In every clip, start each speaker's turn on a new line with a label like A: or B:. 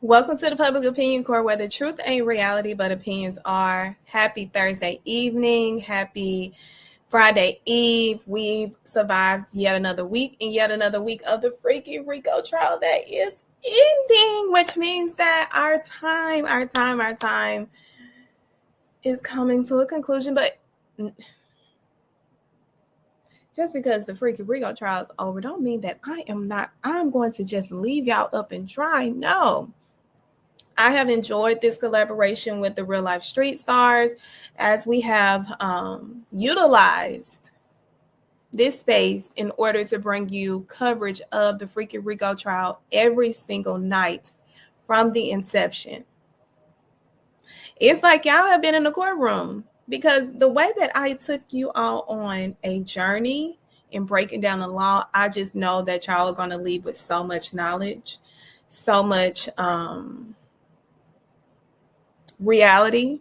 A: Welcome to the Public Opinion Court, where the truth ain't reality, but opinions are. Happy Thursday evening. Happy Friday Eve. We've survived yet another week and yet another week of the freaking Rico trial that is ending, which means that our time is coming to a conclusion. But just because the freaking Rico trial is over, don't mean that I'm going to just leave y'all up and dry. No. I have enjoyed this collaboration with the real life street stars as we have utilized this space in order to bring you coverage of the freaking Rico trial every single night from the inception. It's like y'all have been in the courtroom, because the way that I took you all on a journey in breaking down the law, I just know that y'all are going to leave with so much knowledge, so much reality,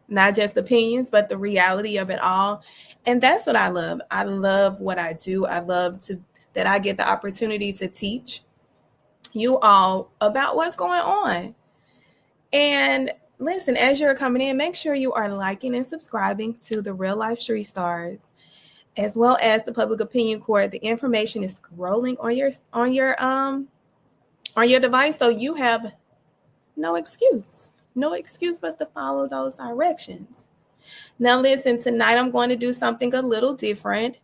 A: not just opinions, but the reality of it all. And that's what I love. I love what I do. I love that I get the opportunity to teach you all about what's going on. And listen, as you're coming in, make sure you are liking and subscribing to the Real Life Street Stars, as well as the Public Opinion Court. The information is scrolling on your device, so you have no excuse but to follow those directions. Now listen, tonight I'm going to do something a little different.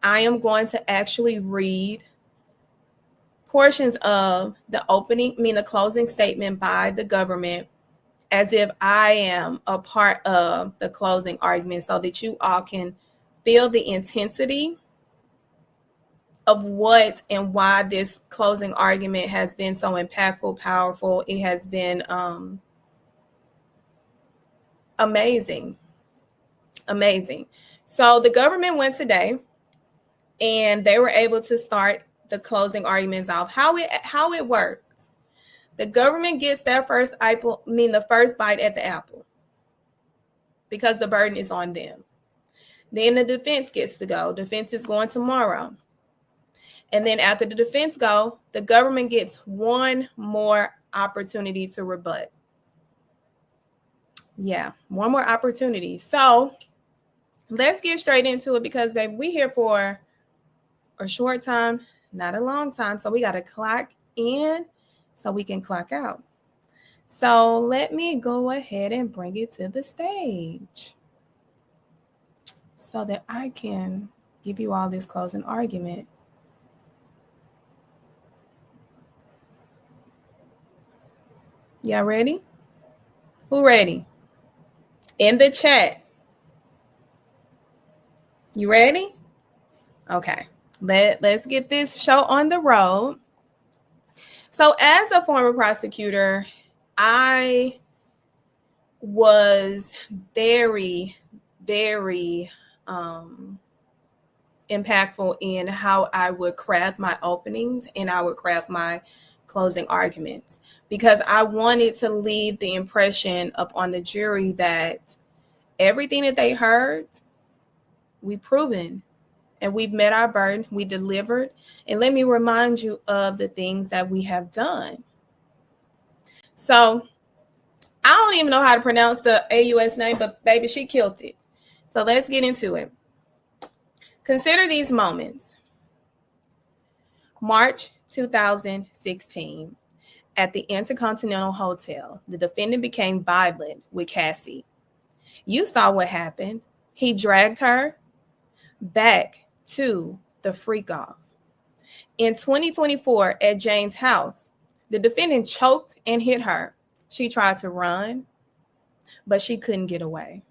A: I am going to actually read portions of the closing statement by the government, as if I am a part of the closing argument, so that you all can feel the intensity of what and why this closing argument has been so impactful, powerful. It has been amazing. So the government went today and they were able to start the closing arguments off. How it works. The government gets their first bite at the apple, because the burden is on them. Then the defense gets to go. Defense is going tomorrow. And then after the defense go, the government gets one more opportunity to rebut. Yeah, one more opportunity. So let's get straight into it, because, baby, we here for a short time, not a long time. So we got to clock in so we can clock out. So let me go ahead and bring it to the stage so that I can give you all this closing argument. Y'all ready? Who ready? In the chat. You ready? Okay. Let's get this show on the road. So as a former prosecutor, I was very, very impactful in how I would craft my openings and I would craft my closing arguments, because I wanted to leave the impression upon the jury that everything that they heard, we've proven, and we've met our burden, we delivered. And let me remind you of the things that we have done. So I don't even know how to pronounce the AUSA name, but baby, she killed it. So let's get into it. Consider these moments. March 2016, at the Intercontinental Hotel, the defendant became violent with Cassie. You saw what happened. He dragged her back to the freak off. In 2024, at Jane's house, the defendant choked and hit her. She tried to run, but she couldn't get away.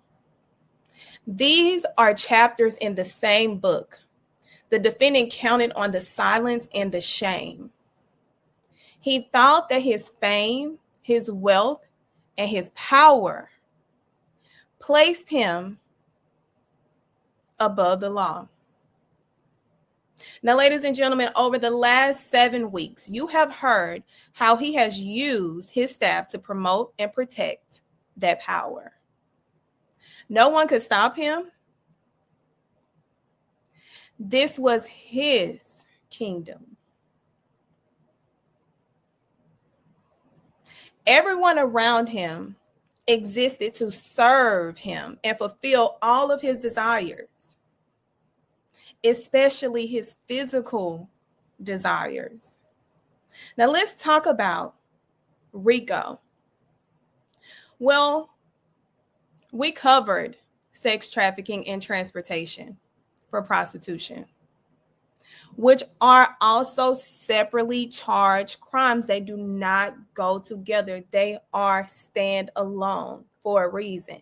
A: These are chapters in the same book. The defendant counted on the silence and the shame. He thought that his fame, his wealth, and his power placed him above the law. Now, ladies and gentlemen, over the last 7 weeks, you have heard how he has used his staff to promote and protect that power. No one could stop him. This was his kingdom. Everyone around him existed to serve him and fulfill all of his desires, especially his physical desires. Now let's talk about Rico. Well, we covered sex trafficking and transportation for prostitution, which are also separately charged crimes. They do not go together. They are standalone for a reason.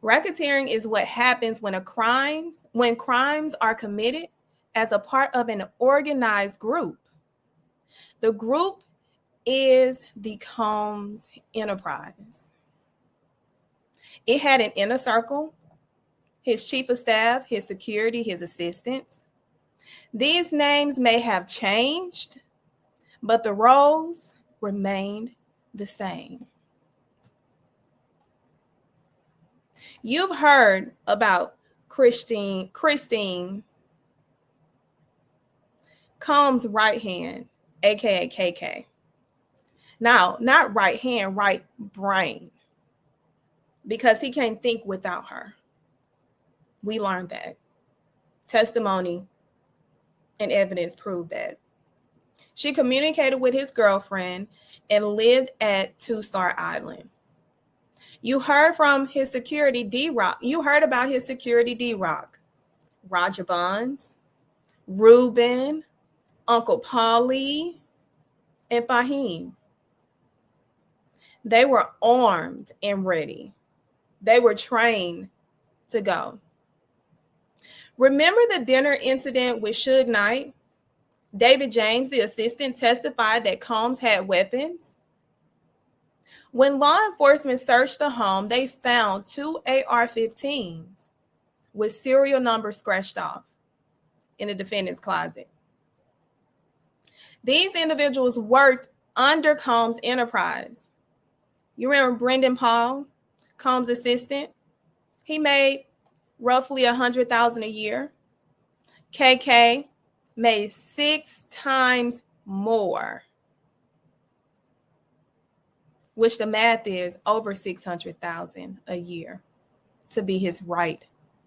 A: Racketeering is what happens when crimes are committed as a part of an organized group. The group is the Combs enterprise. It had an inner circle, his chief of staff, his security, his assistants. These names may have changed, but the roles remained the same. You've heard about Christine Combs' right hand, aka KK. Now, not right hand, right brain, because he can't think without her. We learned that. Testimony and evidence proved that. She communicated with his girlfriend and lived at Two-Star Island. You heard from his security, D-Rock. You heard about his security, D-Rock. Roger Bonds, Ruben, Uncle Paulie, and Fahim. They were armed and ready. They were trained to go. Remember the dinner incident with Suge Knight? David James, the assistant, testified that Combs had weapons. When law enforcement searched the home, they found 2 AR-15s with serial numbers scratched off in the defendant's closet. These individuals worked under Combs' enterprise. You remember Brendan Paul, Combs' assistant? He made roughly $100,000 a year. KK made 6 times more, which the math is over $600,000 a year to be his right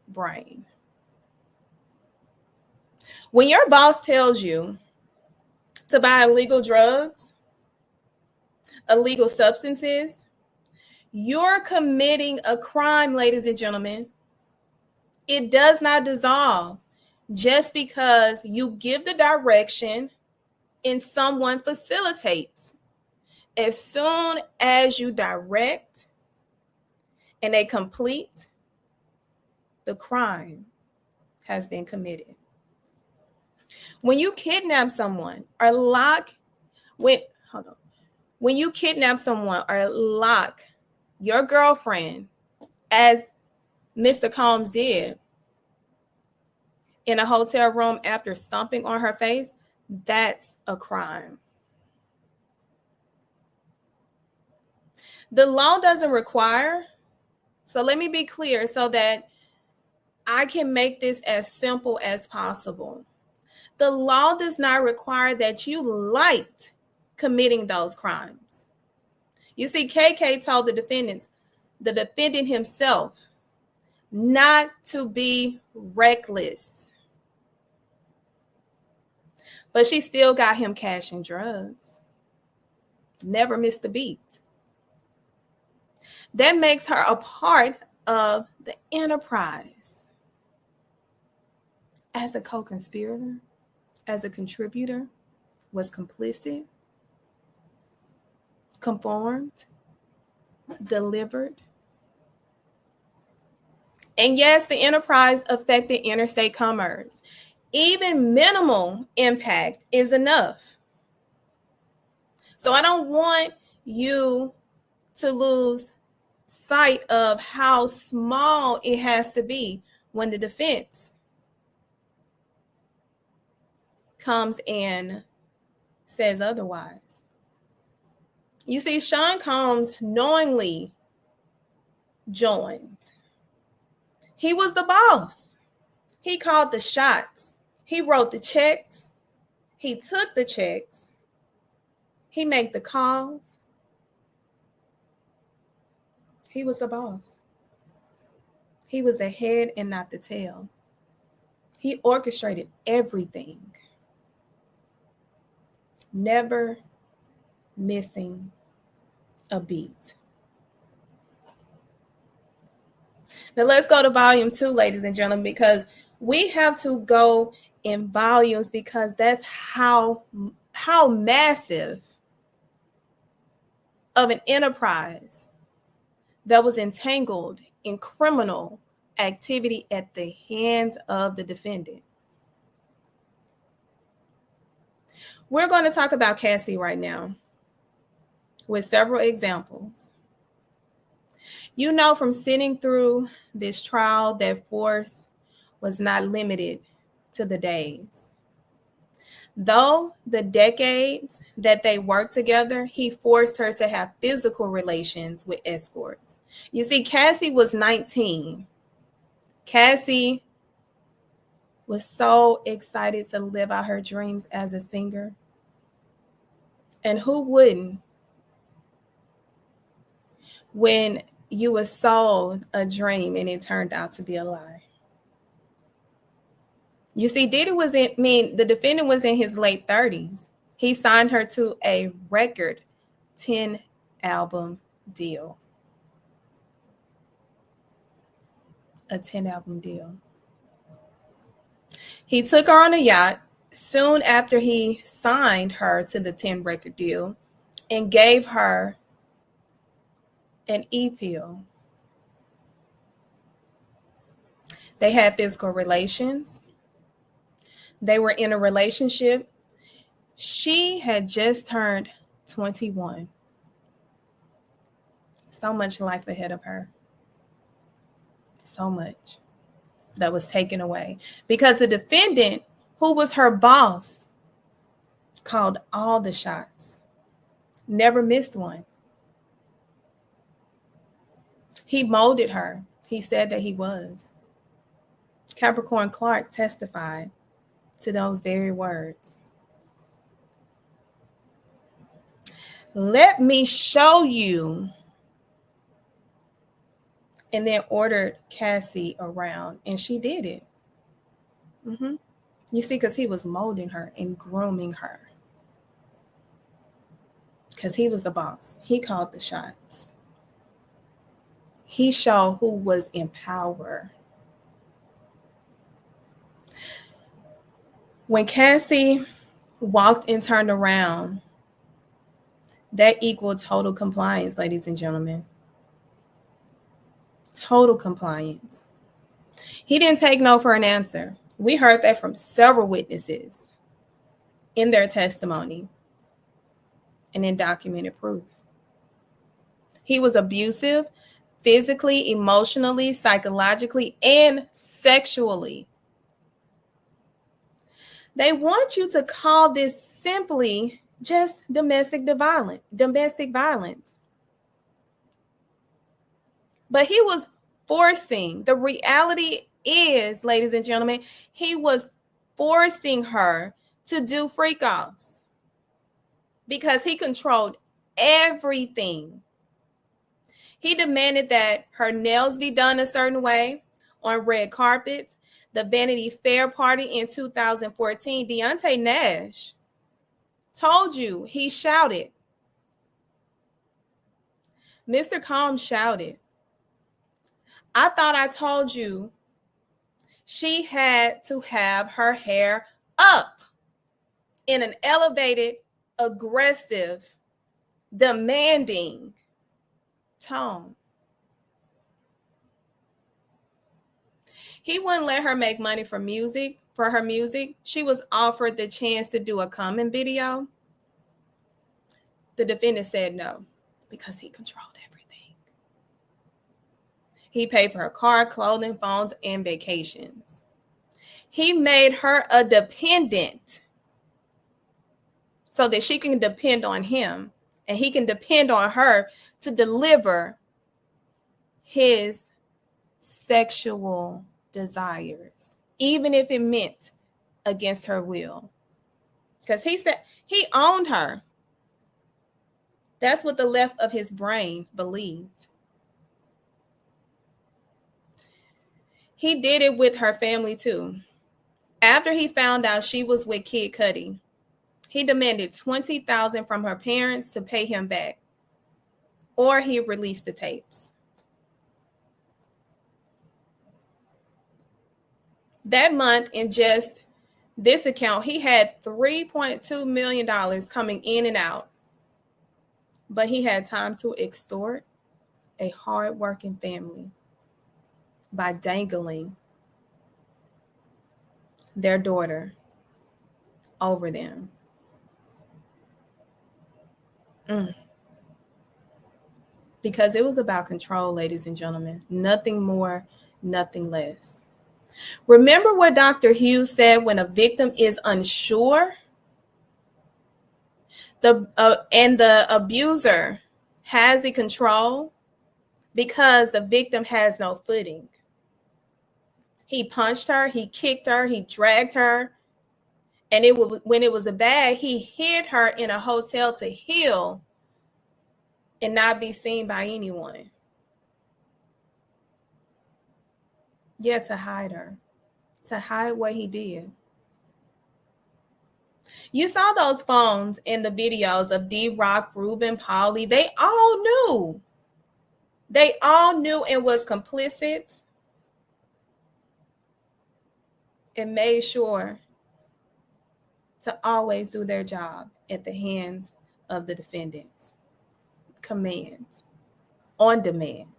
A: brain. When your boss tells you to buy illegal drugs, illegal substances, you're committing a crime, ladies and gentlemen. It does not dissolve just because you give the direction and someone facilitates. As soon as you direct and they complete, the crime has been committed. When you kidnap someone or when you kidnap someone or lock your girlfriend, as Mr. Combs did, in a hotel room after stomping on her face, that's a crime. The law doesn't require, so let me be clear so that I can make this as simple as possible. The law does not require that you liked committing those crimes. You see, KK told the defendant himself, not to be reckless. But she still got him cash and drugs. Never missed a beat. That makes her a part of the enterprise. As a co-conspirator, as a contributor, was complicit, conformed, delivered. And yes, the enterprise affected interstate commerce. Even minimal impact is enough. So I don't want you to lose sight of how small it has to be when the defense comes and says otherwise. You see, Sean Combs knowingly joined. He was the boss. He called the shots. He wrote the checks. He took the checks. He made the calls. He was the boss. He was the head and not the tail. He orchestrated everything, never missing a beat. Now let's go to volume 2, ladies and gentlemen, because we have to go in volumes because that's how massive of an enterprise that was entangled in criminal activity at the hands of the defendant. We're going to talk about Cassie right now with several examples. You know from sitting through this trial that force was not limited to the days. Though the decades that they worked together, he forced her to have physical relations with escorts. You see, Cassie was 19. Cassie was so excited to live out her dreams as a singer. And who wouldn't when you were sold a dream and it turned out to be a lie? You see, the defendant was in his late 30s. He signed her to a record 10-album deal. A 10-album deal. He took her on a yacht soon after he signed her to the 10-record deal and gave her an e-pill. They had physical relations. They were in a relationship. She had just turned 21. So much life ahead of her. So much that was taken away because the defendant, who was her boss, called all the shots, never missed one. He molded her. He said that he was. Capricorn Clark testified to those very words. Let me show you. And then ordered Cassie around, and she did it. You see, because he was molding her and grooming her. Because he was the boss. He called the shots. He showed who was in power. When Cassie walked and turned around, that equaled total compliance, ladies and gentlemen. Total compliance. He didn't take no for an answer. We heard that from several witnesses in their testimony and in documented proof. He was abusive physically, emotionally, psychologically, and sexually. They want you to call this simply just domestic violence. But he was forcing. The reality is, ladies and gentlemen, he was forcing her to do freak-offs because he controlled everything. He demanded that her nails be done a certain way on red carpets. The Vanity Fair party in 2014, Deontay Nash told you, he shouted. Mr. Combs shouted, I thought I told you she had to have her hair up in an elevated, aggressive, demanding tone. He wouldn't let her make money for her music. She was offered the chance to do a comment video. The defendant said no because he controlled everything. He paid for her car, clothing, phones, and vacations. He made her a dependent so that she can depend on him and he can depend on her to deliver his sexual desires, even if it meant against her will. Because he said he owned her. That's what the left of his brain believed. He did it with her family too. After he found out she was with Kid Cudi, he demanded $20,000 from her parents to pay him back, or he released the tapes. That month, in just this account, he had $3.2 million coming in and out, but he had time to extort a hardworking family by dangling their daughter over them. Because it was about control, ladies and gentlemen. Nothing more, nothing less. Remember what Dr. Hughes said: when a victim is unsure, and the abuser has the control because the victim has no footing. He punched her, he kicked her, he dragged her, and when it was a bad, he hid her in a hotel to heal and not be seen by anyone. Yeah, to hide her, to hide what he did. You saw those phones in the videos of D-Rock, Ruben, Pauly. They all knew. They all knew and was complicit and made sure to always do their job at the hands of the defendants. Commands. On demand.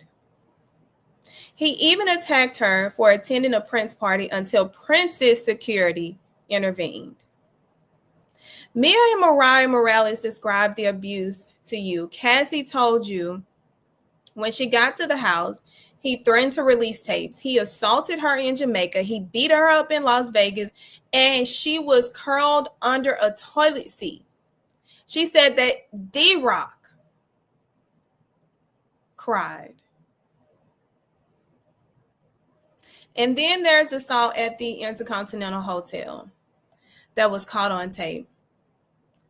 A: He even attacked her for attending a Prince party until Prince's security intervened. Mia and Mariah Morales described the abuse to you. Cassie told you when she got to the house, he threatened to release tapes. He assaulted her in Jamaica. He beat her up in Las Vegas, and she was curled under a toilet seat. She said that D-Rock cried. And then there's the assault at the Intercontinental Hotel that was caught on tape.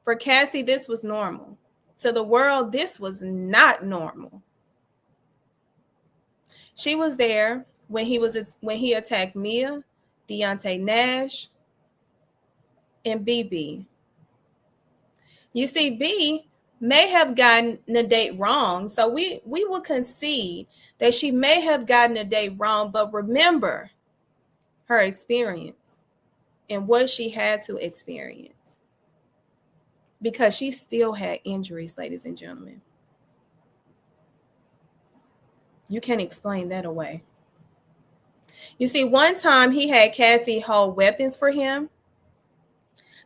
A: For Cassie, this was normal. To the world, this was not normal. She was there when he attacked Mia, Deontay Nash, and BB. You see, B may have gotten the date wrong, so we will concede that she may have gotten the date wrong, but remember her experience and what she had to experience, because she still had injuries, ladies and gentlemen. You can't explain that away. You see, one time he had Cassie hold weapons for him.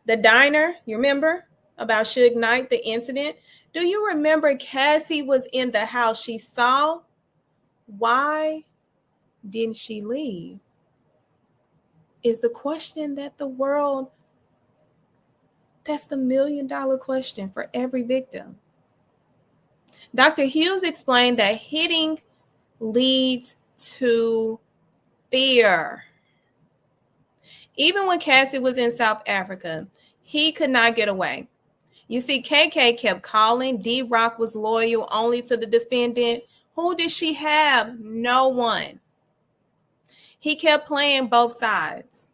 A: The diner, you remember about Suge Knight, the incident? Do you remember Cassie was in the house? She saw. Why didn't she leave? Is the question that the world, that's the $1 million question for every victim. Dr. Hughes explained that hitting leads to fear. Even when Cassie was in South Africa, he could not get away. You see, KK kept calling. D-Rock was loyal only to the defendant. Who did she have? No one. He kept playing both sides.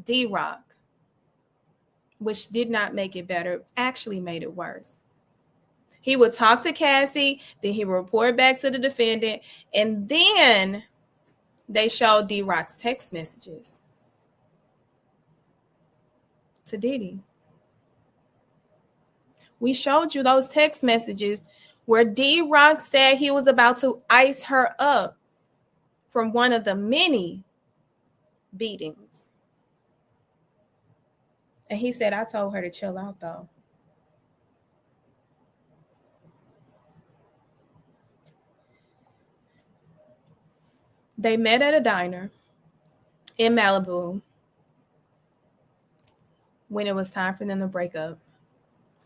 A: D-Rock, which did not make it better, actually made it worse. He would talk to Cassie, then he would report back to the defendant, and then they showed D-Rock's text messages to Diddy. We showed you those text messages where D-Rock said he was about to ice her up from one of the many beatings. And he said, I told her to chill out, though. They met at a diner in Malibu when it was time for them to break up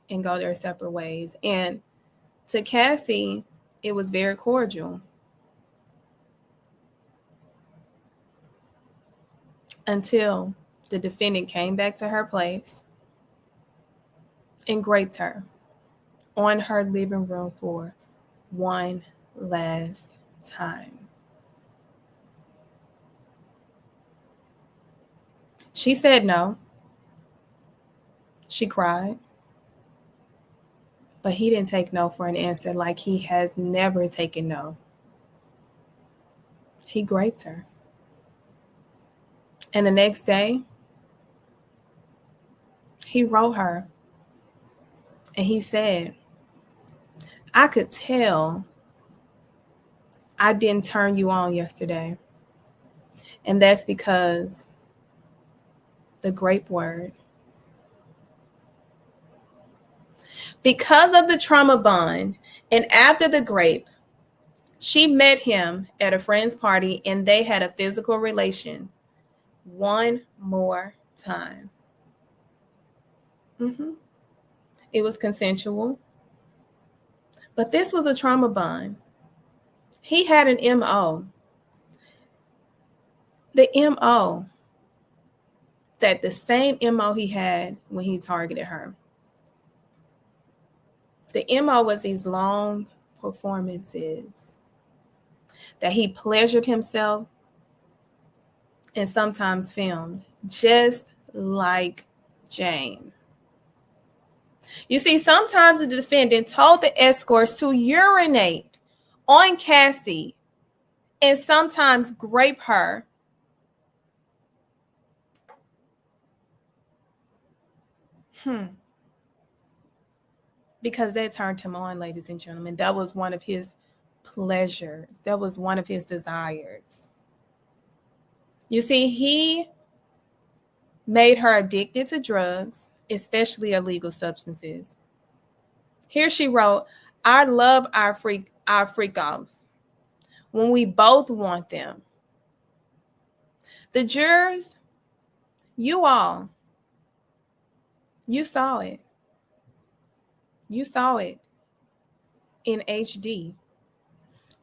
A: and go their separate ways. And to Cassie, it was very cordial. Until the defendant came back to her place and raped her on her living room floor one last time. She said no. She cried. But he didn't take no for an answer, like he has never taken no. He raped her. And the next day, he wrote her and he said, I could tell I didn't turn you on yesterday. And that's because the grape word. Because of the trauma bond and after the grape, she met him at a friend's party and they had a physical relation one more time. It was consensual. But this was a trauma bond. He had an MO. The MO, that the same MO he had when he targeted her. The MO was these long performances that he pleasured himself and sometimes filmed, just like Jane. You see, sometimes the defendant told the escorts to urinate on Cassie and sometimes grape her. Because that turned him on, ladies and gentlemen. That was one of his pleasures. That was one of his desires. You see, he made her addicted to drugs, especially illegal substances. Here she wrote, I love our freak-offs when we both want them. The jurors, you saw it. You saw it in HD.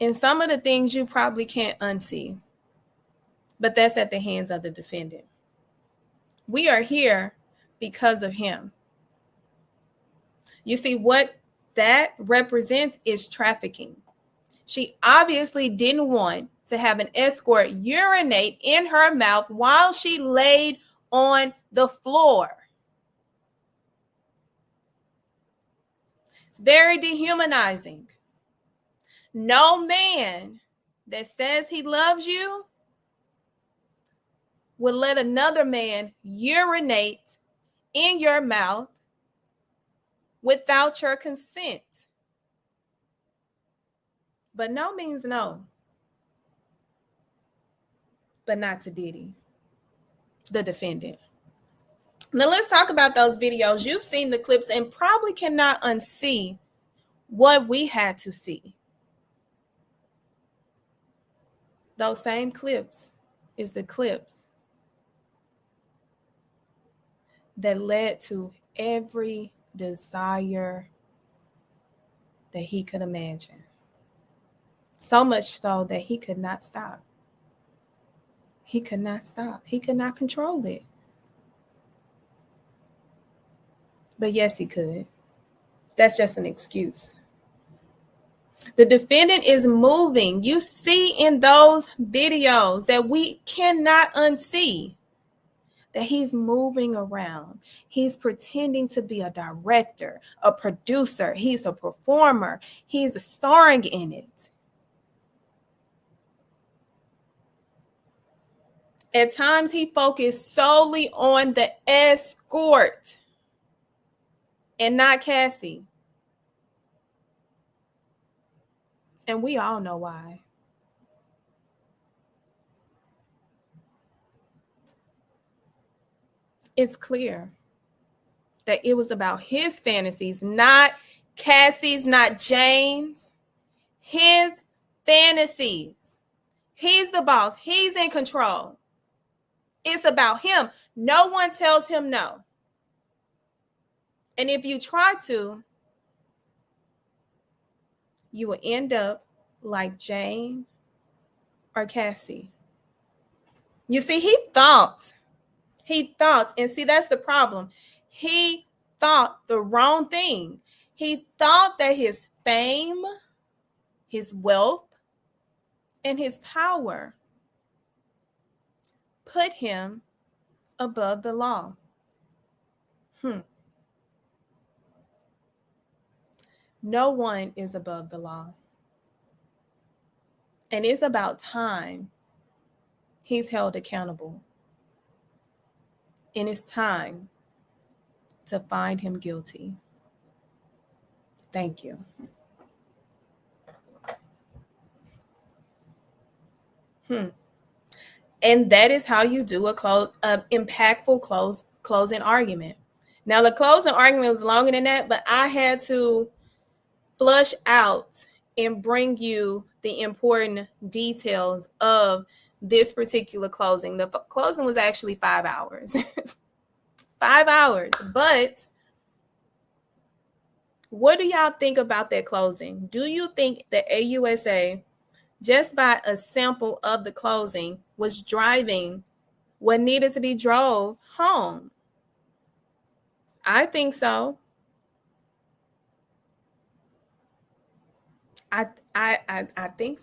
A: And some of the things you probably can't unsee, but that's at the hands of the defendant. We are here because of him. You see, what that represents is trafficking. She obviously didn't want to have an escort urinate in her mouth while she laid on the floor. It's very dehumanizing. No man that says he loves you would let another man urinate in your mouth without your consent. But no means no. But not to Diddy, the defendant. Now let's talk about those videos. You've seen the clips and probably cannot unsee what we had to see. Those same clips is the clips that led to every desire that he could imagine. So much so that he could not stop. He could not stop. He could not control it. But yes, he could. That's just an excuse. The defendant is moving. You see in those videos that we cannot unsee that he's moving around. He's pretending to be a director, a producer. He's a performer. He's starring in it. At times, he focused solely on the escort and not Cassie. And we all know why. It's clear that it was about his fantasies, not Cassie's, not Jane's. His fantasies. He's the boss. He's in control. It's about him. No one tells him no. And if you try to, you will end up like Jane or Cassie. You see, he thought, and see, that's the problem. He thought the wrong thing. He thought that his fame, his wealth, and his power put him above the law. No one is above the law. And it's about time he's held accountable. And it's time to find him guilty. Thank you. And that is how you do a impactful closing argument. Now, the closing argument was longer than that, but I had to flush out and bring you the important details of this particular closing. The closing was actually 5 hours. 5 hours. But what do y'all think about that closing? Do you think the AUSA, just by a sample of the closing, was driving what needed to be drove home? I think so. I think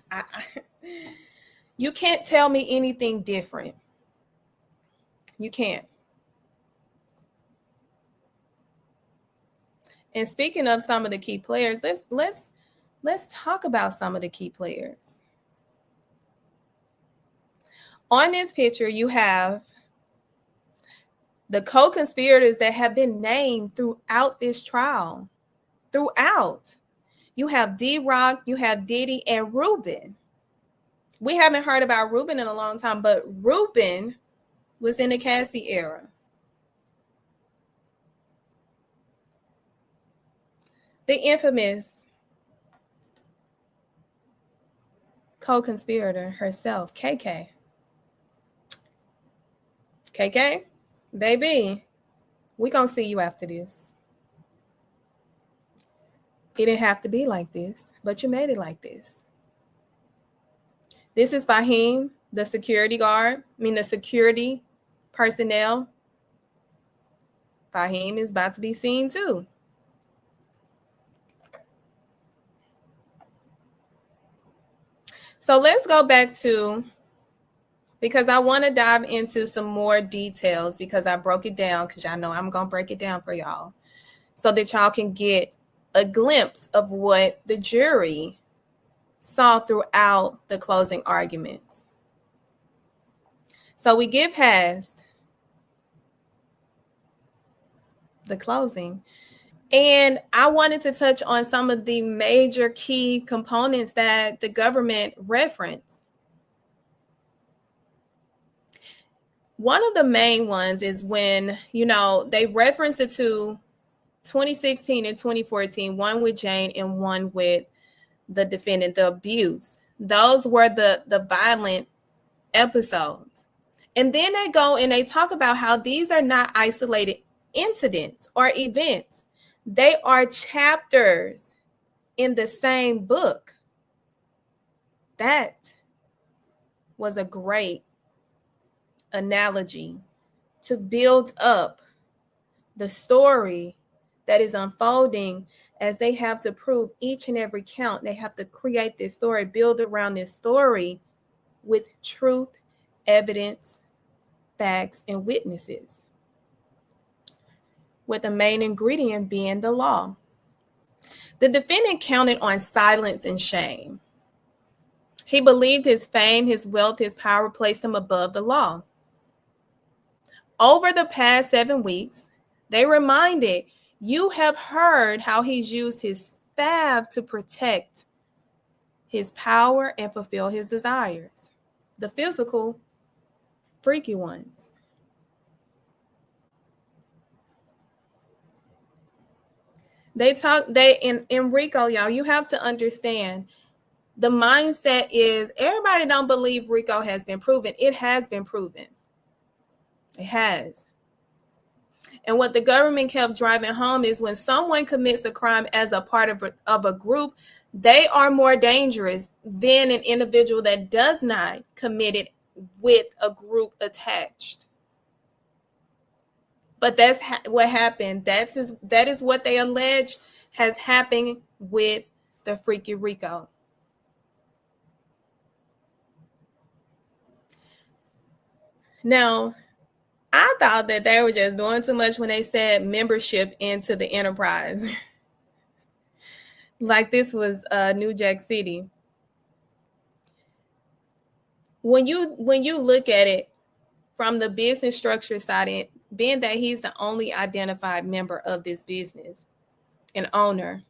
A: you can't tell me anything different. You can't. And speaking of some of the key players, let's talk about some of the key players. On this picture, you have the co-conspirators that have been named throughout this trial. Throughout. You have D-Rock, you have Diddy, and Ruben. We haven't heard about Ruben in a long time, but Ruben was in the Cassie era. The infamous co-conspirator herself, KK. KK, baby, we gonna see you after this. It didn't have to be like this, but you made it like this. This is Fahim, the security personnel. Fahim is about to be seen too. So let's go back to, because I want to dive into some more details, because I broke it down, because y'all know I'm going to break it down for y'all so that y'all can get a glimpse of what the jury saw throughout the closing arguments. So we get past the closing, and I wanted to touch on some of the major key components that the government referenced. One of the main ones is when, they referenced the two, 2016 and 2014, one with Jane and one with the defendant, the abuse. Those were the violent episodes. And then they go and they talk about how these are not isolated incidents or events. They are chapters in the same book. That was a great analogy to build up the story that is unfolding as they have to prove each and every count. They have to create this story, build around this story with truth, evidence, facts, and witnesses, with the main ingredient being the law. The defendant counted on silence and shame. He believed his fame, his wealth, his power placed him above the law. Over the past 7 weeks, they reminded, you have heard how he's used his staff to protect his power and fulfill his desires, the physical, freaky ones. In Rico, y'all, you have to understand, the mindset is everybody don't believe Rico has been proven. It has been proven. It has. And what the government kept driving home is when someone commits a crime as a part of a group, they are more dangerous than an individual that does not commit it with a group attached. But that's what happened. That is what they allege has happened with the Freaky Rico. Now, I thought that they were just doing too much when they said membership into the enterprise. Like this was New Jack City. When you look at it from the business structure side, being that he's the only identified member of this business and owner,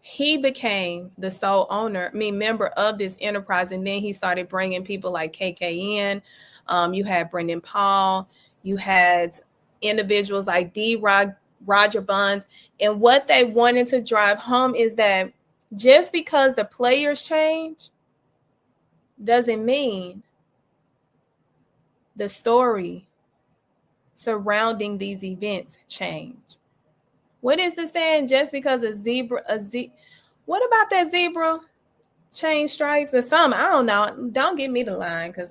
A: he became the sole member of this enterprise. And then he started bringing people like KK in. You had Brendan Paul. You had individuals like Roger Bonds. And what they wanted to drive home is that just because the players change doesn't mean the story surrounding these events change. What is the saying? Just because what about that zebra change stripes or something? I don't know. Don't give me the line because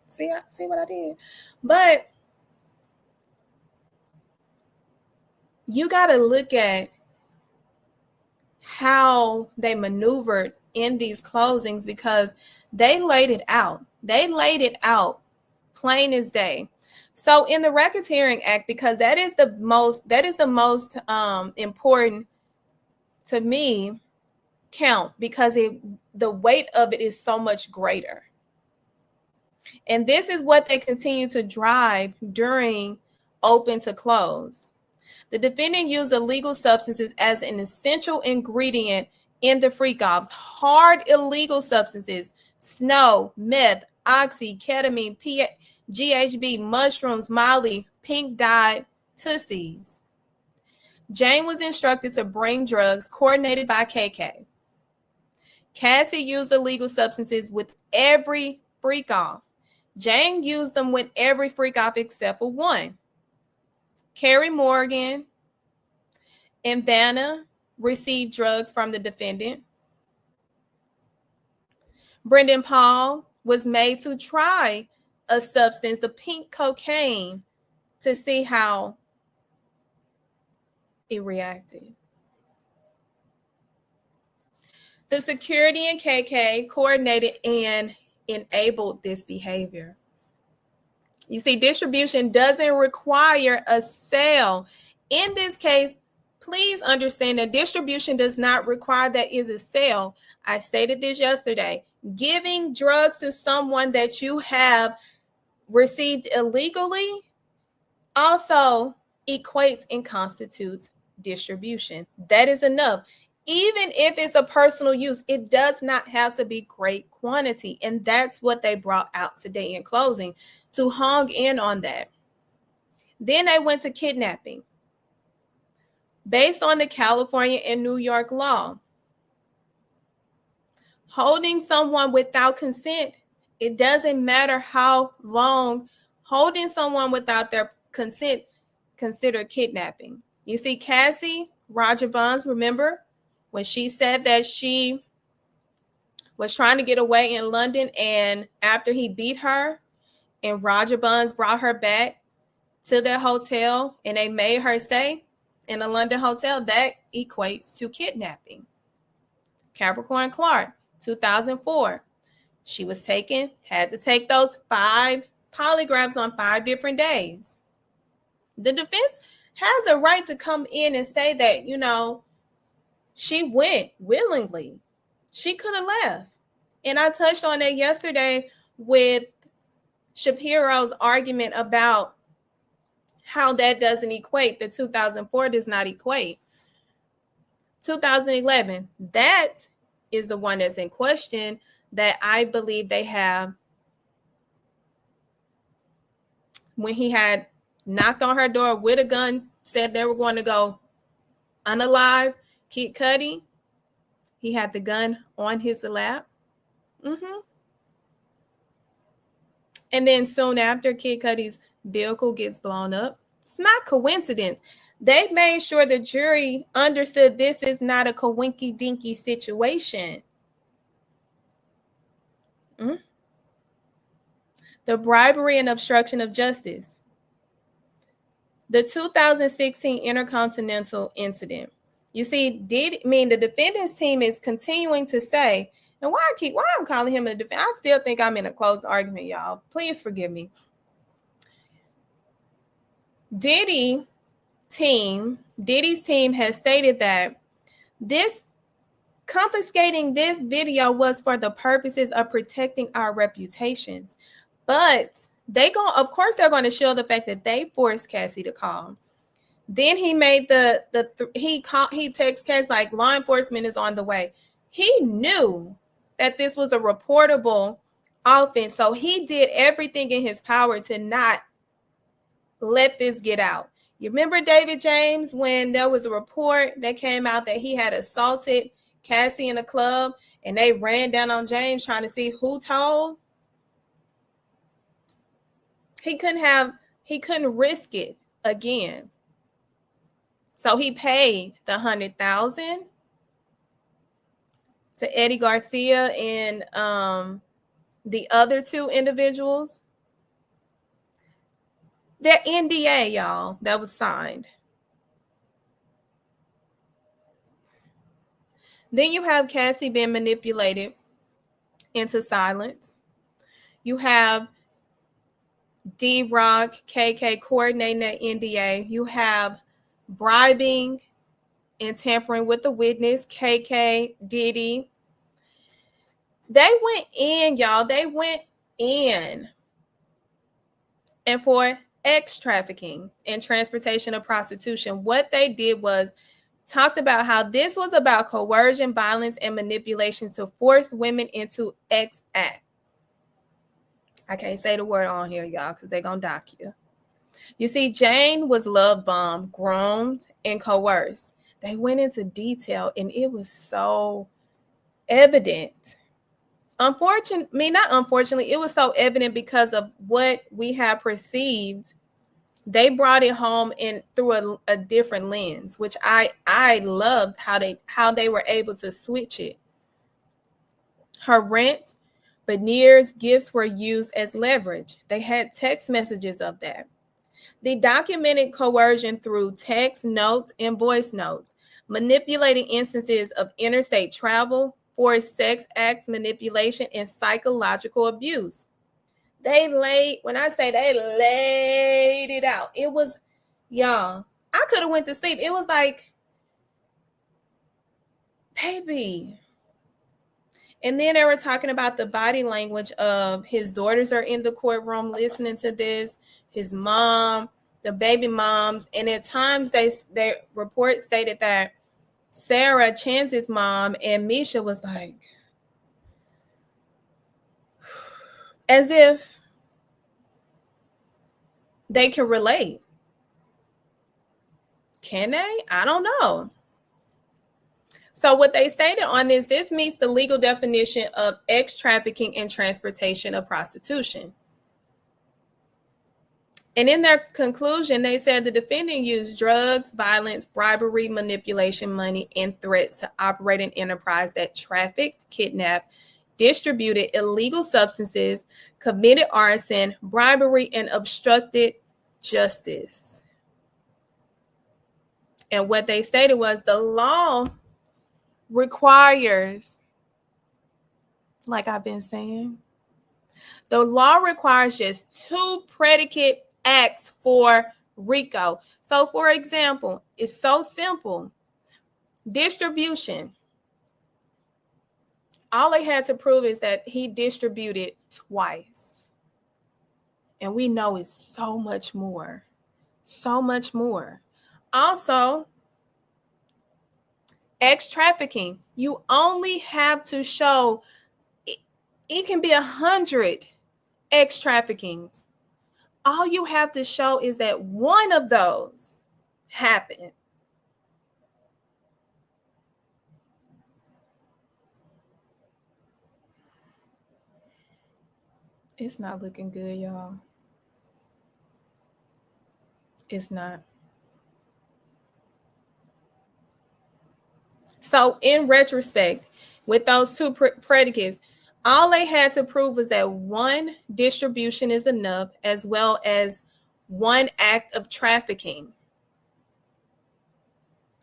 A: see what I did. But you got to look at how they maneuvered in these closings, because they laid it out. They laid it out plain as day. So in the Racketeering Act, because that is the most important to me count, because the weight of it is so much greater. And this is what they continue to drive during open to close. The defendant used illegal substances as an essential ingredient in the freak-offs. Hard illegal substances: snow, meth, oxy, ketamine, GHB, mushrooms, Molly, pink dyed tussies. Jane was instructed to bring drugs coordinated by KK. Cassie used illegal substances with every freak-off. Jane used them with every freak-off except for one. Carrie Morgan and Vanna received drugs from the defendant. Brendan Paul was made to try a substance, the pink cocaine, to see how it reacted. The security in KK coordinated and enabled this behavior. You see, distribution doesn't require a sale. In this case, please understand that distribution does not require that is a sale. I stated this yesterday. Giving drugs to someone that you have received illegally also equates and constitutes distribution. That is enough. Even if it's a personal use, it does not have to be great quantity. And that's what they brought out today in closing, to hone in on that. Then they went to kidnapping. Based on the California and New York law, holding someone without consent, it doesn't matter how long, holding someone without their consent considered kidnapping. You see, Cassie, Roger Bonds, remember when she said that she was trying to get away in London, and after he beat her and Roger Bonds brought her back to their hotel and they made her stay in a London hotel, that equates to kidnapping. Capricorn Clark, 2004. She was taken, had to take those 5 polygraphs on 5 different days. The defense has the right to come in and say that, she went willingly. She could have left. And I touched on that yesterday with Shapiro's argument about how that doesn't equate. The 2004 does not equate. 2011, that is the one that's in question, that I believe they have, when he had knocked on her door with a gun, said they were going to go unalive Kid Cudi. He had the gun on his lap. And then soon after, Kid Cudi's vehicle gets blown up. It's not coincidence. They made sure the jury understood this is not a coinky-dinky situation. The bribery and obstruction of justice. The 2016 Intercontinental Incident. You see, the defendant's team is continuing to say, and why I'm calling him a defendant? I still think I'm in a closed argument, y'all. Please forgive me. Diddy's team has stated that confiscating this video was for the purposes of protecting our reputations. But of course they're going to show the fact that they forced Cassie to call. Then he made he texted Cassie like, law enforcement is on the way. He knew that this was a reportable offense, so he did everything in his power to not let this get out. You remember David James when there was a report that came out that he had assaulted Cassie in a club and they ran down on James trying to see who told? He couldn't risk it again. So he paid the $100,000 to Eddie Garcia and the other two individuals. Their NDA, y'all, that was signed. Then you have Cassie being manipulated into silence. You have D-Rock, KK coordinating that NDA. You have bribing and tampering with the witness, KK, Diddy. They went in, y'all. They went in. And for trafficking and transportation of prostitution, what they did was talked about how this was about coercion, violence, and manipulations to force women into X act. I can't say the word on here, y'all, because they're going to dock you. You see, Jane was love bombed, groomed, and coerced. They went into detail, and it was so evident. Unfortunately, it was so evident because of what we have perceived. They brought it home through a different lens, which I loved how they were able to switch it. Her rent, veneers, gifts were used as leverage. They had text messages of that. They documented coercion through text, notes, and voice notes, manipulating instances of interstate travel, forced sex acts, manipulation, and psychological abuse. When I say they laid it out, it was, y'all, I could have went to sleep. It was like, baby. And then they were talking about the body language of his daughters are in the courtroom listening to this, his mom, the baby moms. And at times their report stated that Sarah Chance's mom and Misha was like, as if they can relate. Can they? I don't know. So what they stated on this meets the legal definition of trafficking and transportation of prostitution. And in their conclusion, they said the defendant used drugs, violence, bribery, manipulation, money, and threats to operate an enterprise that trafficked, kidnapped, distributed illegal substances, committed arson, bribery, and obstructed justice. And what they stated was the law requires, like I've been saying, the law requires just two predicate acts for Rico. So, for example, it's so simple. Distribution. All they had to prove is that he distributed twice. And we know it's so much more. So much more. Also, trafficking. You only have to show it can be 100 traffickings. All you have to show is that one of those happened. It's not looking good, y'all. It's not. So in retrospect, with those two predicates, all they had to prove was that one, distribution is enough, as well as one act of trafficking.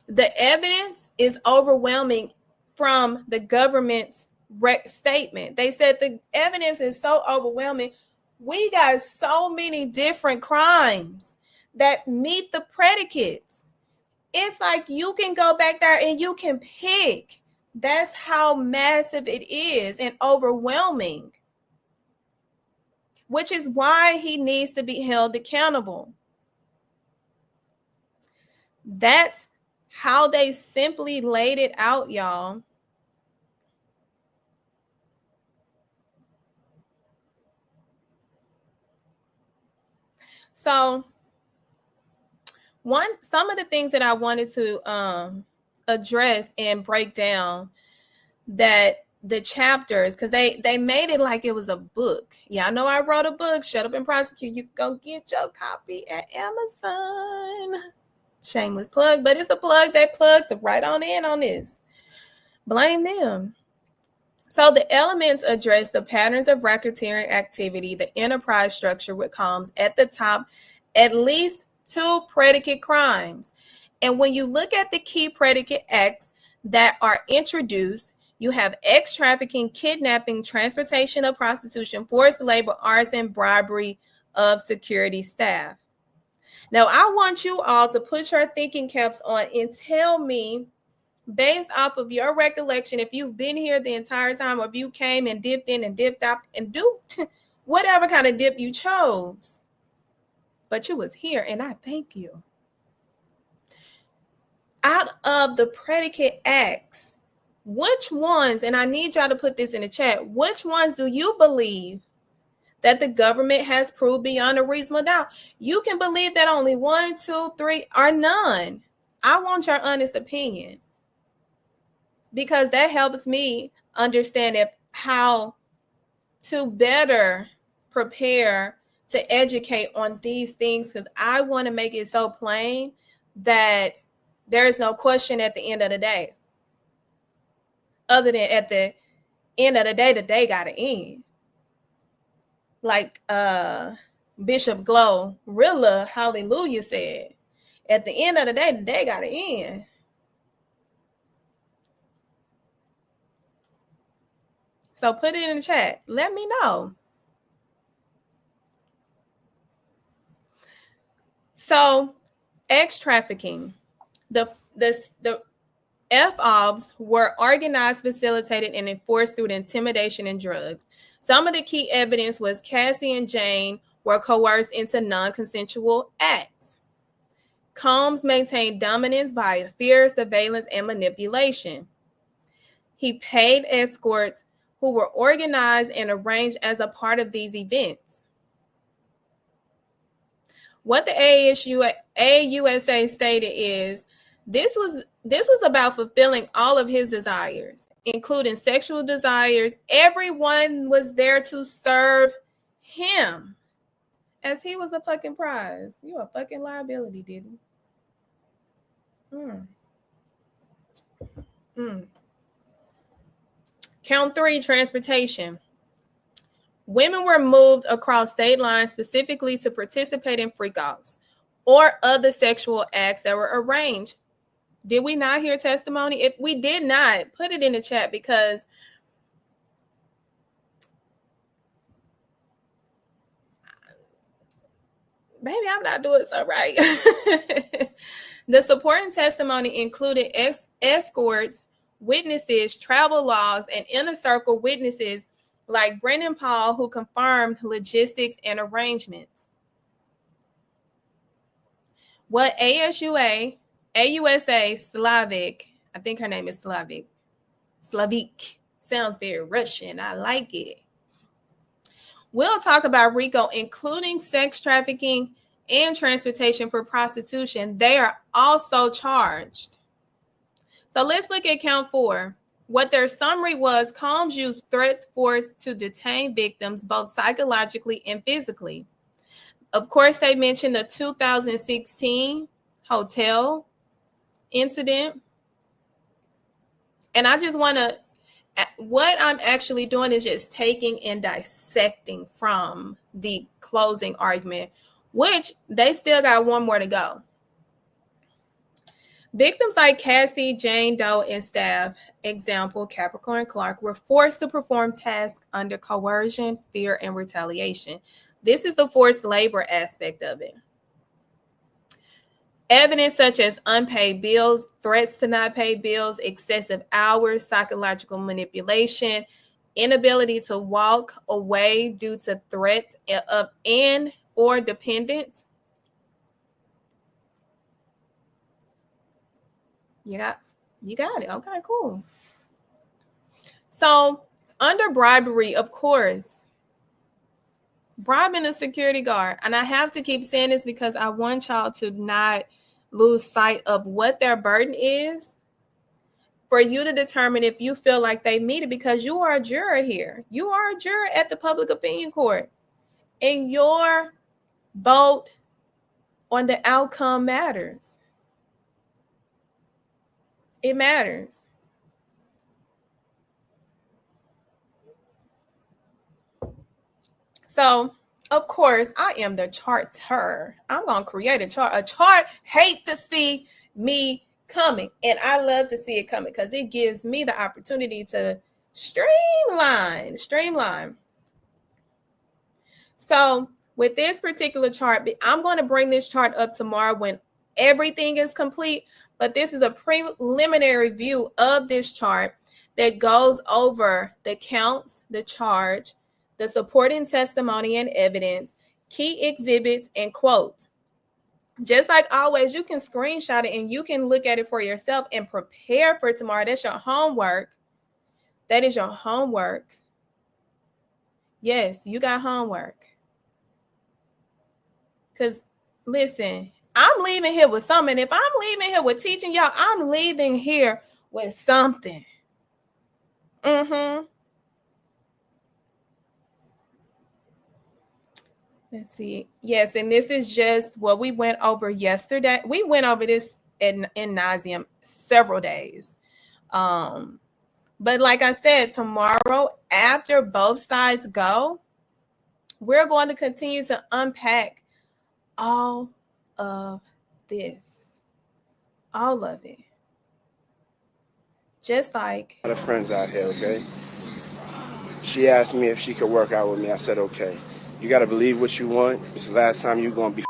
A: The evidence is overwhelming from the government's statement. They said the evidence is so overwhelming. We got so many different crimes that meet the predicates. It's like you can go back there and you can pick. That's how massive it is and overwhelming, which is why he needs to be held accountable. That's how they simply laid it out, y'all. So some of the things that I wanted to address and break down, that the chapters, because they made it like it was a book. Yeah, I know I wrote a book, Shut Up and Prosecute. You can go get your copy at Amazon. Shameless plug, but it's a plug. They plugged right on in on this. Blame them. So the elements address the patterns of racketeering activity, the enterprise structure, which comes at the top, at least 2 predicate crimes. And when you look at the key predicate acts that are introduced, you have X trafficking, kidnapping, transportation of prostitution, forced labor, arson, bribery of security staff. Now, I want you all to put your thinking caps on and tell me, based off of your recollection, if you've been here the entire time, or if you came and dipped in and dipped out and do whatever kind of dip you chose, but you was here, and I thank you. Out of the predicate acts, which ones, and I need y'all to put this in the chat, which ones do you believe that the government has proved beyond a reasonable doubt? You can believe that only 1, 2, 3, or none. I want your honest opinion, because that helps me understand how to better prepare to educate on these things, because I want to make it so plain that there is no question at the end of the day. Other than at the end of the day got to end. Like Bishop Glorilla, hallelujah, said, at the end of the day got to end. So put it in the chat. Let me know. So, X trafficking, the FOBs were organized, facilitated, and enforced through the intimidation and drugs. Some of the key evidence was Cassie and Jane were coerced into non-consensual acts. Combs maintained dominance via fear, surveillance, and manipulation. He paid escorts who were organized and arranged as a part of these events. What the AUSA stated is this was about fulfilling all of his desires, including sexual desires. Everyone was there to serve him, as he was a fucking prize. You a fucking liability, Diddy. Count 3, transportation. Women were moved across state lines specifically to participate in freak-offs or other sexual acts that were arranged. Did we not hear testimony? If we did not, put it in the chat, because maybe I'm not doing so right. The supporting testimony included escorts, witnesses, travel logs, and inner circle witnesses like Brennan Paul, who confirmed logistics and arrangements. What AUSA, SLAVIK, I think her name is SLAVIK, sounds very Russian. I like it. We'll talk about Rico, including sex trafficking and transportation for prostitution. They are also charged. So let's look at count 4. What their summary was: Combs used threats, force to detain victims, both psychologically and physically. Of course, they mentioned the 2016 hotel incident. And I just want to, what I'm actually doing is just taking and dissecting from the closing argument which they still got one more to go. Victims like Cassie, Jane Doe, and Staff, example, Capricorn Clark, were forced to perform tasks under coercion, fear, and retaliation. This is the forced labor aspect of it. Evidence such as unpaid bills, threats to not pay bills, excessive hours, psychological manipulation, inability to walk away due to threats of and or dependence. You got it. Okay, cool. So under bribery, of course, bribing a security guard, and I have to keep saying this because I want y'all to not lose sight of what their burden is for you to determine if you feel like they meet it, because you are a juror here. You are a juror at the public opinion court, and your vote on the outcome matters. It matters. So, of course, I am the charter. I'm going to create a chart. A chart hate to see me coming, and I love to see it coming because it gives me the opportunity to streamline. So with this particular chart, I'm going to bring this chart up tomorrow when everything is complete, but this is a preliminary view of this chart that goes over the counts, the charge, the supporting testimony and evidence, key exhibits, and quotes. Just like always, you can screenshot it and you can look at it for yourself and prepare for tomorrow. That's your homework. That is your homework. Yes, you got homework. Because listen, I'm leaving here with something. If I'm leaving here with teaching y'all, I'm leaving here with something. Let's see. Yes, and this is just what we went over yesterday. We went over this in nauseam several days. But like I said, tomorrow, after both sides go, we're going to continue to unpack all of this. All of it. Just like
B: a lot of friends out here, okay? She asked me if she could work out with me. I said, okay. You got to believe what you want. It's the last time you're going to be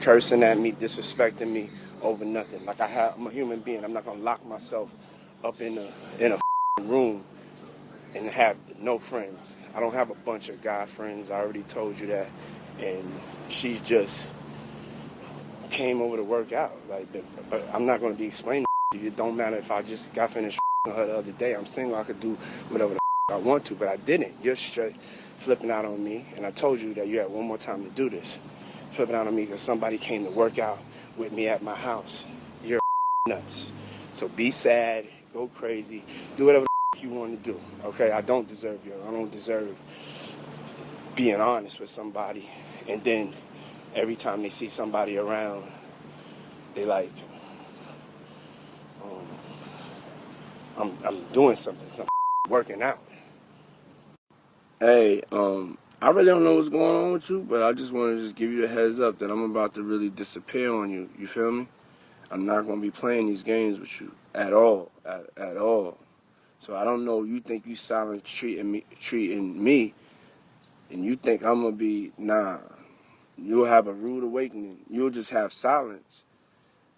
B: cursing at me, disrespecting me over nothing. Like I'm a human being. I'm not going to lock myself up in a room and have no friends. I don't have a bunch of guy friends. I already told you that. And she just came over to work out. But I'm not going to be explaining to you. It don't matter if I just got finished her the other day. I'm single. I could do whatever the I want to, but I didn't. You're straight flipping out on me, and I told you that you had one more time to do this. Flipping out on me because somebody came to work out with me at my house. You're nuts. So be sad, go crazy, do whatever you want to do, okay? I don't deserve you. I don't deserve being honest with somebody, and then every time they see somebody around, they like, I'm doing something, working out. Hey, I really don't know what's going on with you, but I just want to just give you a heads up that I'm about to really disappear on you. You feel me? I'm not going to be playing these games with you at all, at all. So I don't know. You think you silent treating me, and you think I'm going to be, nah. You'll have a rude awakening. You'll just have silence.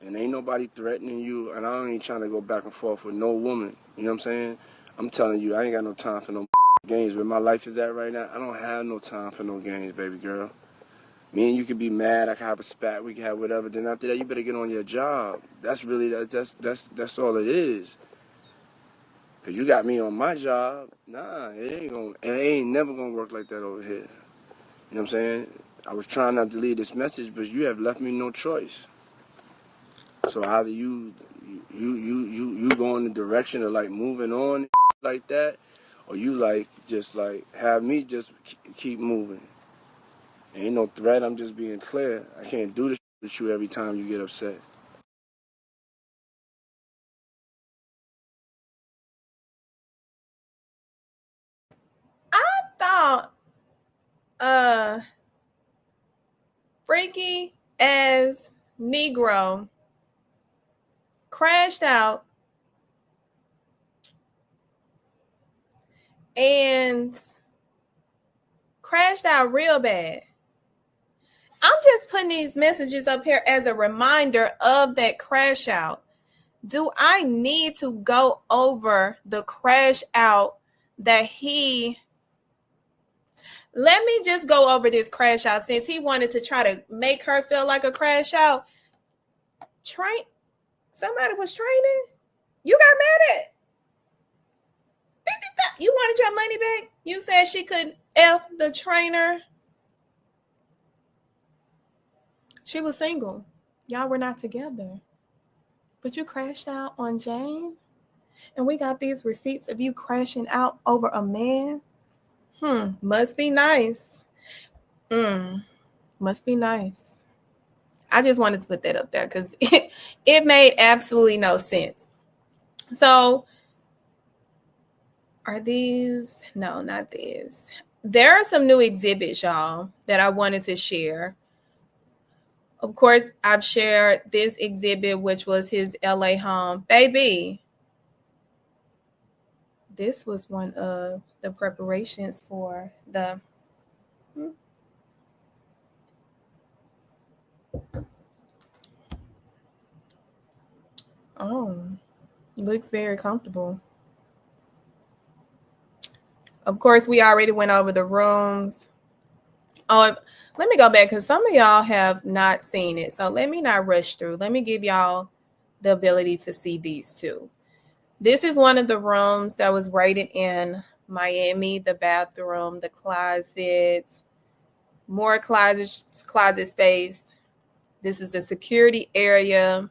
B: And ain't nobody threatening you, and I ain't trying to go back and forth with no woman. You know what I'm saying? I'm telling you, I ain't got no time for no games. Where my life is at right now, I don't have no time for no games, baby girl. Me and you can be mad, I can have a spat, we can have whatever. Then after that, you better get on your job. That's really, that's all it is. Cause you got me on my job. Nah, it ain't never gonna work like that over here. You know what I'm saying? I was trying not to leave this message, but you have left me no choice. So either you go in the direction of like moving on like that, or you like just like have me just keep moving. Ain't no threat. I'm just being clear. I can't do this with you every time you get upset.
A: I thought lanky as Negro crashed out and crashed out real bad. I'm just putting these messages up here as a reminder of that crash out. Do I need to go over the crash out that he... Let me just go over this crash out since he wanted to try to make her feel like a crash out. Somebody was training? You got mad at? You wanted your money back? You said she could F the trainer. She was single. Y'all were not together. But you crashed out on Jane? And we got these receipts of you crashing out over a man? Must be nice. Must be nice. I just wanted to put that up there because it made absolutely no sense. So, are these? No, not these. There are some new exhibits, y'all, that I wanted to share. Of course, I've shared this exhibit, which was his LA home. Baby, this was one of the preparations for the... Oh, looks very comfortable. Of course, we already went over the rooms. Oh, let me go back because some of y'all have not seen it. So let me not rush through. Let me give y'all the ability to see these two. This is one of the rooms that was rated in Miami, the bathroom, the closets, more closet space. This is the security area.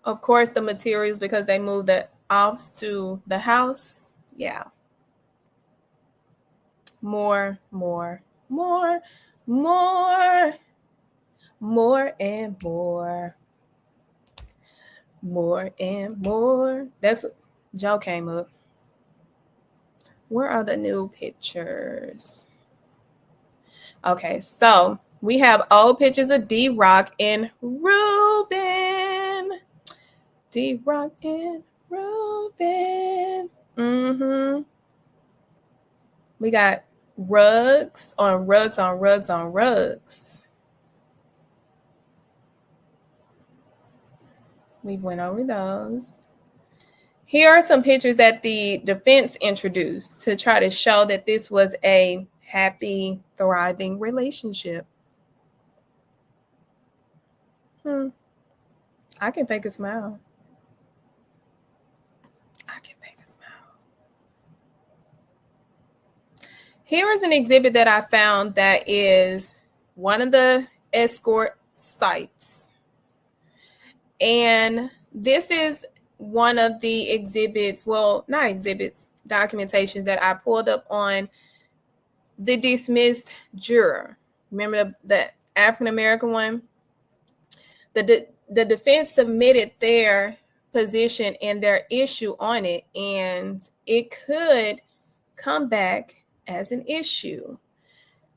A: Of course, the materials because they moved the office to the house. Yeah. More and more. That's Joe came up. Where are the new pictures? Okay, so we have old pictures of D-Rock and Ruben. D-Rock and Ruben. We got rugs on rugs on rugs on rugs. We went over those. Here are some pictures that the defense introduced to try to show that this was a happy, thriving relationship. I can fake a smile. Here is an exhibit that I found that is one of the escort sites. And this is one of the exhibits, well, not exhibits, documentation that I pulled up on the dismissed juror. Remember the African-American one? The defense submitted their position and their issue on it, and it could come back as an issue.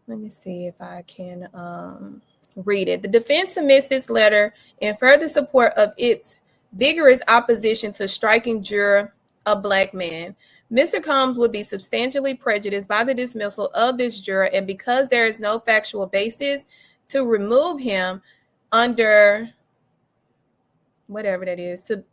A: Let me see if I can read it. The defense submits this letter in further support of its vigorous opposition to striking juror, a Black man. Mr. Combs would be substantially prejudiced by the dismissal of this juror, and because there is no factual basis to remove him under whatever that is, to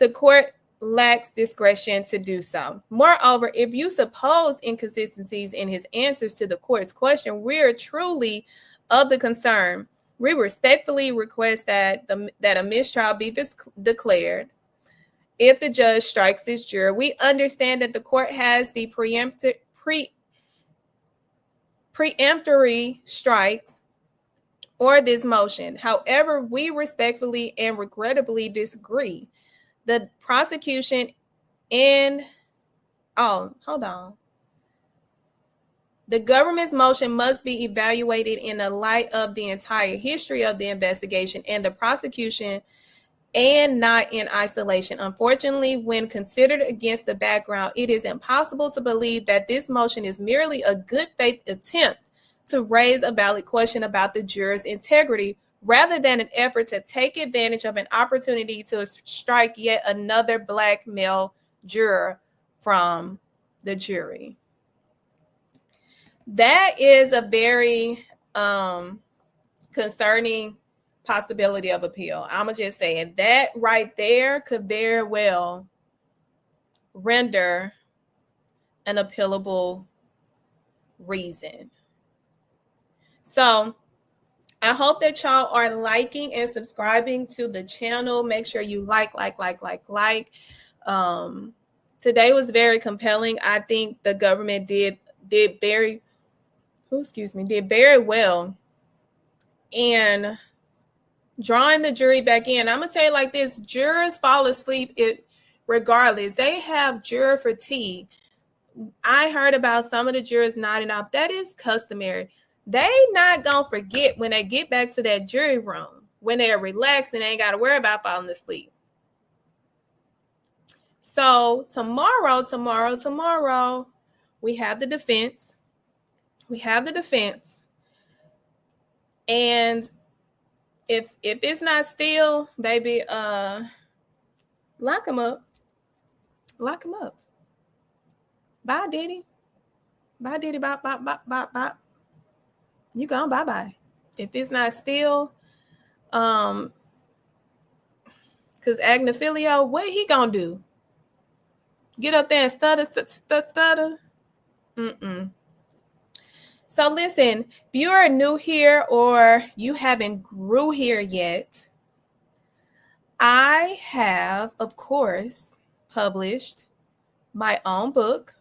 A: court lacks discretion to do so. Moreover, if you suppose inconsistencies in his answers to the court's question, we are truly of the concern. We respectfully request that a mistrial be declared. If the judge strikes this juror, we understand that the court has the preemptory strikes or this motion. However, we respectfully and regrettably disagree. The prosecution the government's motion must be evaluated in the light of the entire history of the investigation and the prosecution, and not in isolation. Unfortunately, when considered against the background, it is impossible to believe that this motion is merely a good faith attempt to raise a valid question about the juror's integrity rather than an effort to take advantage of an opportunity to strike yet another Black male juror from the jury. That is a very concerning possibility of appeal. I'm going to just say it. That right there could very well render an appealable reason. So I hope that y'all are liking and subscribing to the channel. Make sure you like. Today was very compelling. I think the government did very well in drawing the jury back in. I'm gonna tell you like this: jurors fall asleep regardless. They have juror fatigue. I heard about some of the jurors nodding off. That is customary. They not gonna forget when they get back to that jury room, when they're relaxed and they ain't gotta worry about falling asleep. So tomorrow, we have the defense. And if it's not still, baby, lock him up. Bye, Diddy. Bye. You gone, bye. If it's not still, because Agnifilio, what he gonna do? Get up there and stutter? So listen, if you are new here or you haven't grew here yet, I have, of course, published my own book,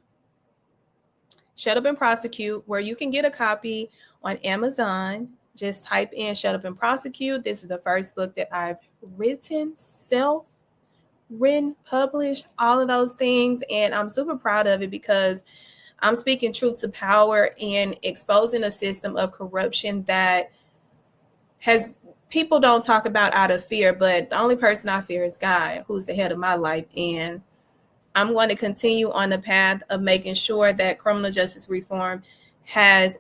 A: Shut Up and Prosecute, where you can get a copy on Amazon. Just type in Shut Up and Prosecute. This is the first book that I've written, self-written, published, all of those things. And I'm super proud of it because I'm speaking truth to power and exposing a system of corruption that people don't talk about out of fear, but the only person I fear is God, who's the head of my life. And I'm going to continue on the path of making sure that criminal justice reform has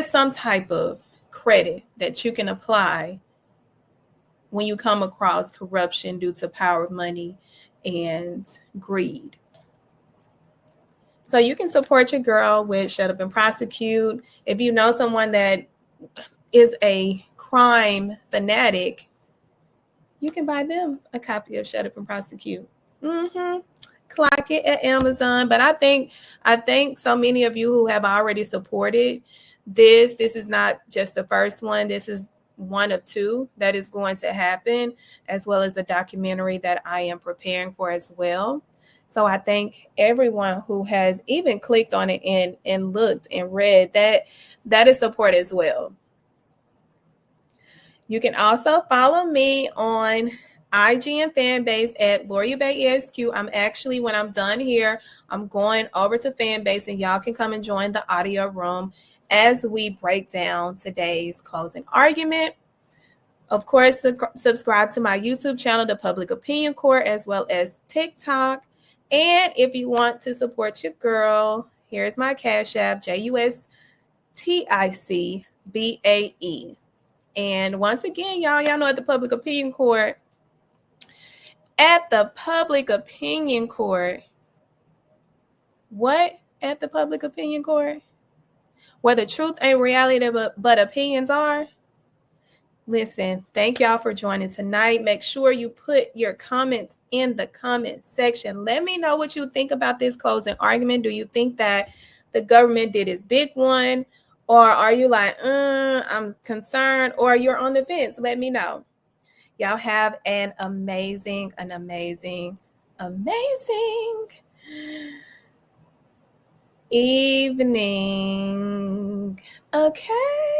A: some type of credit that you can apply when you come across corruption due to power, money, and greed. So you can support your girl with Shut Up and Prosecute. If you know someone that is a crime fanatic, you can buy them a copy of Shut Up and Prosecute. Clock it at Amazon. But I think so many of you who have already supported this is not just the first one. This is one of two that is going to happen, as well as the documentary that I am preparing for as well. So I thank everyone who has even clicked on it and looked and read. That is support as well. You can also follow me on IG and Fanbase at LaurieBae ESQ. I'm actually, when I'm done here, I'm going over to Fanbase and y'all can come and join the audio room as we break down today's closing argument. Of course, subscribe to my YouTube channel, The Public Opinion Court, as well as TikTok. And if you want to support your girl, here's my Cash App, JusticBae. And once again, y'all know at the Public Opinion Court, what at the Public Opinion Court? Where the truth ain't reality, but opinions are. Listen, thank y'all for joining tonight. Make sure you put your comments in the comment section. Let me know what you think about this closing argument. Do you think that the government did its big one? Or are you like, I'm concerned, or you're on the fence? Let me know. Y'all have an amazing evening. Okay.